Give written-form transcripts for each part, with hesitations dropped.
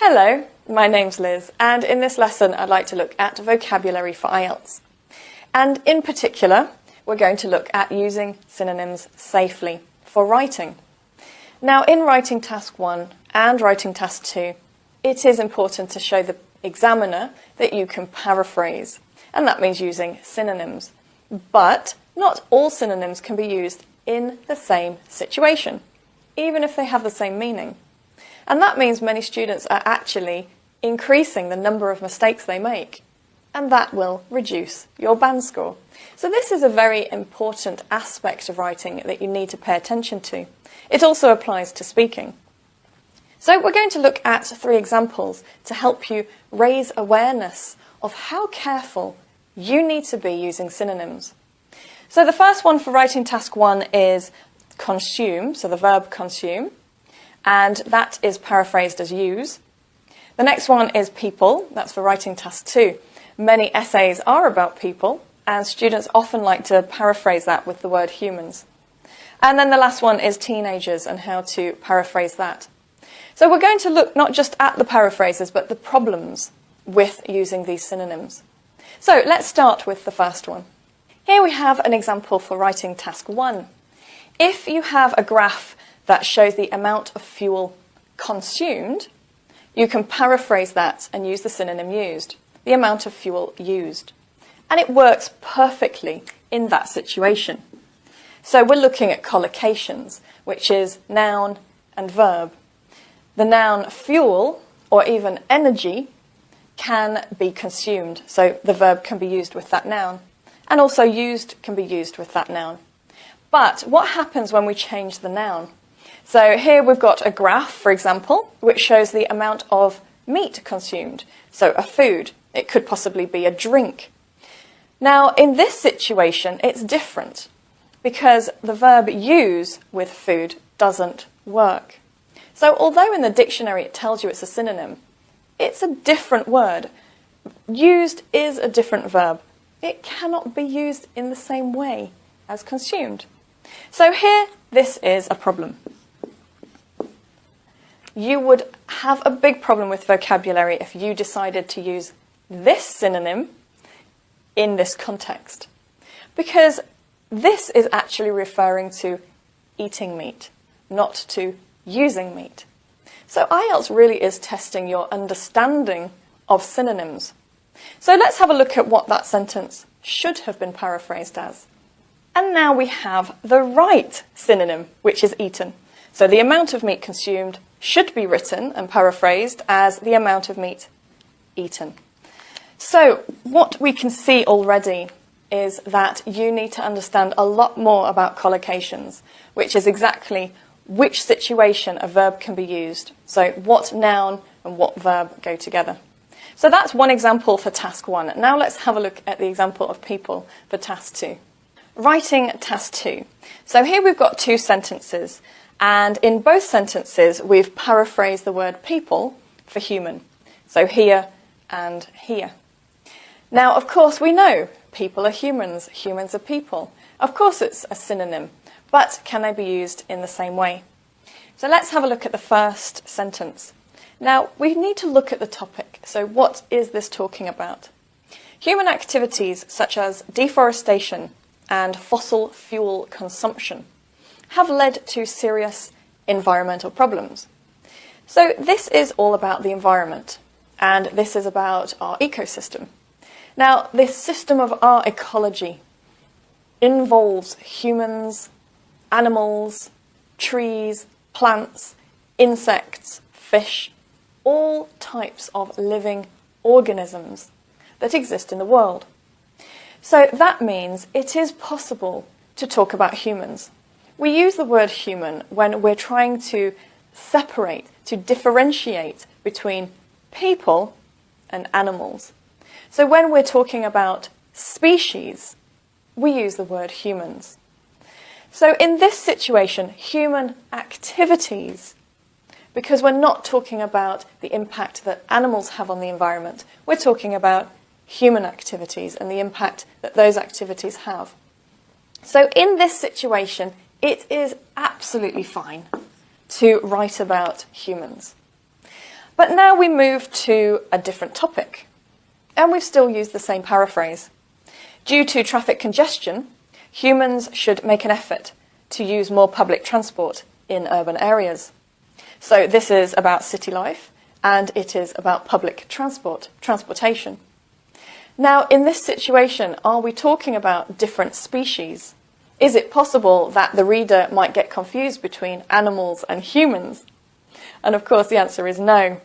Hello, my name's Liz, and in this lesson I'd like to look at vocabulary for IELTS. And in particular, we're going to look at using synonyms safely for writing. Now, in writing task 1 and writing task 2, it is important to show the examiner that you can paraphrase, and that means using synonyms. But not all synonyms can be used in the same situation, even if they have the same meaning. And that means many students are actually increasing the number of mistakes they make, and that will reduce your band score. So this is a very important aspect of writing that you need to pay attention to. It also applies to speaking. So we're going to look at 3 examples to help you raise awareness of how careful you need to be using synonyms. So the first one for writing task 1 is consume, so the verb consume, and that is paraphrased as use. The next one is people, that's for writing task 2. Many essays are about people, and students often like to paraphrase that with the word humans. And then the last one is teenagers and how to paraphrase that. So we're going to look not just at the paraphrases, but the problems with using these synonyms. So let's start with the first one. Here we have an example for writing task 1. If you have a graph that shows the amount of fuel consumed, you can paraphrase that and use the synonym used, the amount of fuel used. And it works perfectly in that situation. So we're looking at collocations, which is noun and verb. The noun fuel, or even energy, can be consumed. So the verb can be used with that noun. And also used can be used with that noun. But what happens when we change the noun? So here we've got a graph, for example, which shows the amount of meat consumed. So a food. It could possibly be a drink. Now, in this situation, it's different because the verb use with food doesn't work. So although in the dictionary it tells you it's a synonym, it's a different word. Used is a different verb. It cannot be used in the same way as consumed. So here, this is a problem. You would have a big problem with vocabulary if you decided to use this synonym in this context, because this is actually referring to eating meat, not to using meat. So IELTS really is testing your understanding of synonyms. So let's have a look at what that sentence should have been paraphrased as. And now we have the right synonym, which is eaten. So the amount of meat consumed should be written and paraphrased as the amount of meat eaten. So what we can see already is that you need to understand a lot more about collocations, which is exactly which situation a verb can be used. So what noun and what verb go together. So that's one example for task 1. Now let's have a look at the example of people for task 2. Writing task 2. So here we've got 2 sentences. And in both sentences, we've paraphrased the word people for human. So here and here. Now, of course, we know people are humans, humans are people. Of course, it's a synonym, but can they be used in the same way? So let's have a look at the first sentence. Now, we need to look at the topic. So what is this talking about? Human activities such as deforestation and fossil fuel consumption have led to serious environmental problems. So this is all about the environment, and this is about our ecosystem. Now, this system of our ecology involves humans, animals, trees, plants, insects, fish, all types of living organisms that exist in the world. So that means it is possible to talk about humans. We use the word human when we're trying to separate, to differentiate between people and animals. So when we're talking about species, we use the word humans. So in this situation, human activities, because we're not talking about the impact that animals have on the environment, we're talking about human activities and the impact that those activities have. So in this situation, it is absolutely fine to write about humans. But now we move to a different topic, and we've still used the same paraphrase. Due to traffic congestion, humans should make an effort to use more public transport in urban areas. So this is about city life, and it is about public transportation. Now, in this situation, are we talking about different species? Is it possible that the reader might get confused between animals and humans? And of course, the answer is no.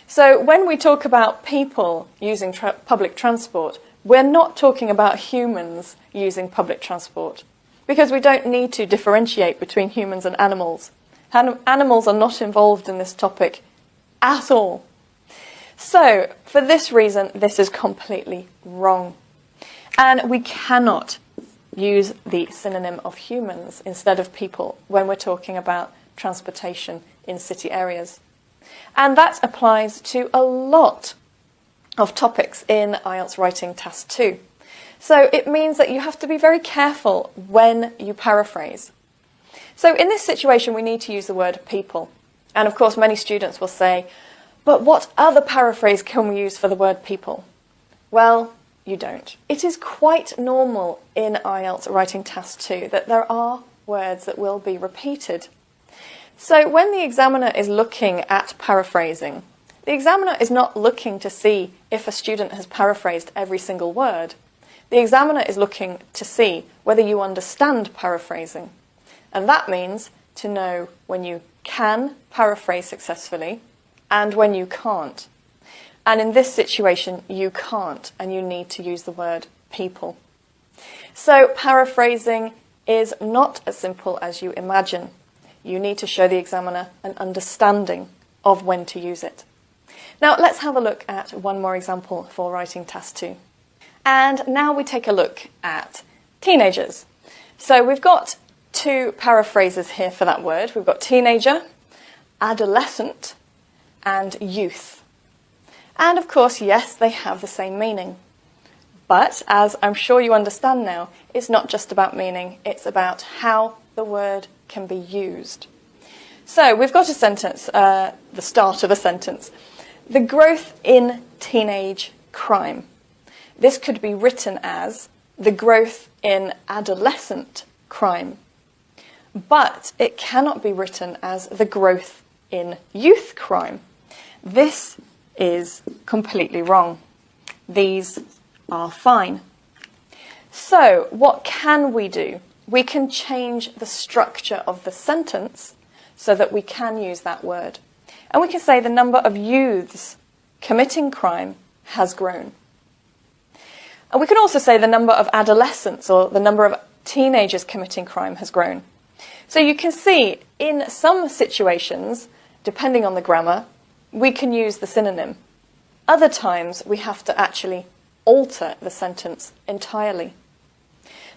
So when we talk about people using public transport, we're not talking about humans using public transport, because we don't need to differentiate between humans and animals. Animals are not involved in this topic at all. So, for this reason, this is completely wrong. And we cannot use the synonym of humans instead of people when we're talking about transportation in city areas. And that applies to a lot of topics in IELTS Writing Task 2. So it means that you have to be very careful when you paraphrase. So in this situation, we need to use the word people. And of course, many students will say, but what other paraphrase can we use for the word people? Well, you don't. It is quite normal in IELTS Writing Task 2 that there are words that will be repeated. So when the examiner is looking at paraphrasing, the examiner is not looking to see if a student has paraphrased every single word. The examiner is looking to see whether you understand paraphrasing. And that means to know when you can paraphrase successfully and when you can't. And in this situation, you can't, and you need to use the word people. So paraphrasing is not as simple as you imagine. You need to show the examiner an understanding of when to use it. Now let's have a look at one more example for Writing Task 2. And now we take a look at teenagers. So we've got two paraphrases here for that word. We've got teenager, adolescent, and youth. And of course, yes, they have the same meaning. But as I'm sure you understand now, it's not just about meaning, it's about how the word can be used. So we've got a sentence, the start of a sentence. The growth in teenage crime. This could be written as the growth in adolescent crime. But it cannot be written as the growth in youth crime. This is completely wrong. These are fine. So what can we do? We can change the structure of the sentence so that we can use that word. And we can say the number of youths committing crime has grown. And we can also say the number of adolescents or the number of teenagers committing crime has grown. So you can see in some situations, depending on the grammar, we can use the synonym. Other times we have to actually alter the sentence entirely.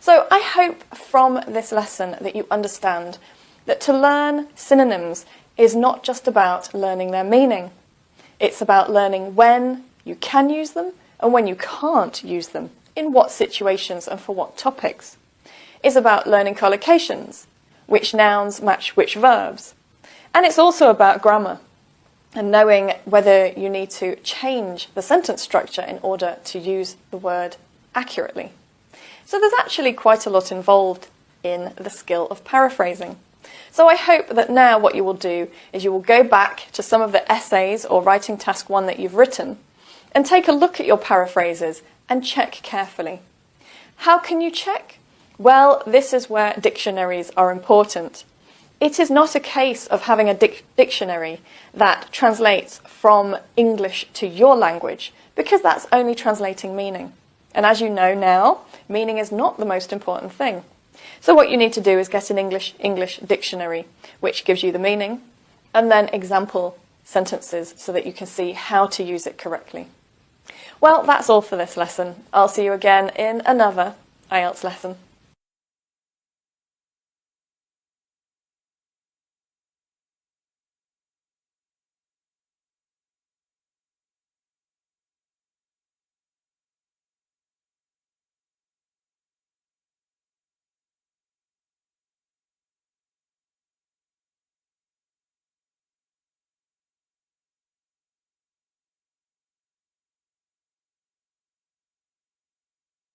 So I hope from this lesson that you understand that to learn synonyms is not just about learning their meaning. It's about learning when you can use them and when you can't use them, in what situations and for what topics. It's about learning collocations, which nouns match which verbs. And it's also about grammar and knowing whether you need to change the sentence structure in order to use the word accurately. So there's actually quite a lot involved in the skill of paraphrasing. So I hope that now what you will do is you will go back to some of the essays or writing task 1 that you've written and take a look at your paraphrases and check carefully. How can you check? Well, this is where dictionaries are important. It is not a case of having a dictionary that translates from English to your language, because that's only translating meaning. And as you know now, meaning is not the most important thing. So what you need to do is get an English dictionary, which gives you the meaning, and then example sentences so that you can see how to use it correctly. Well, that's all for this lesson. I'll see you again in another IELTS lesson.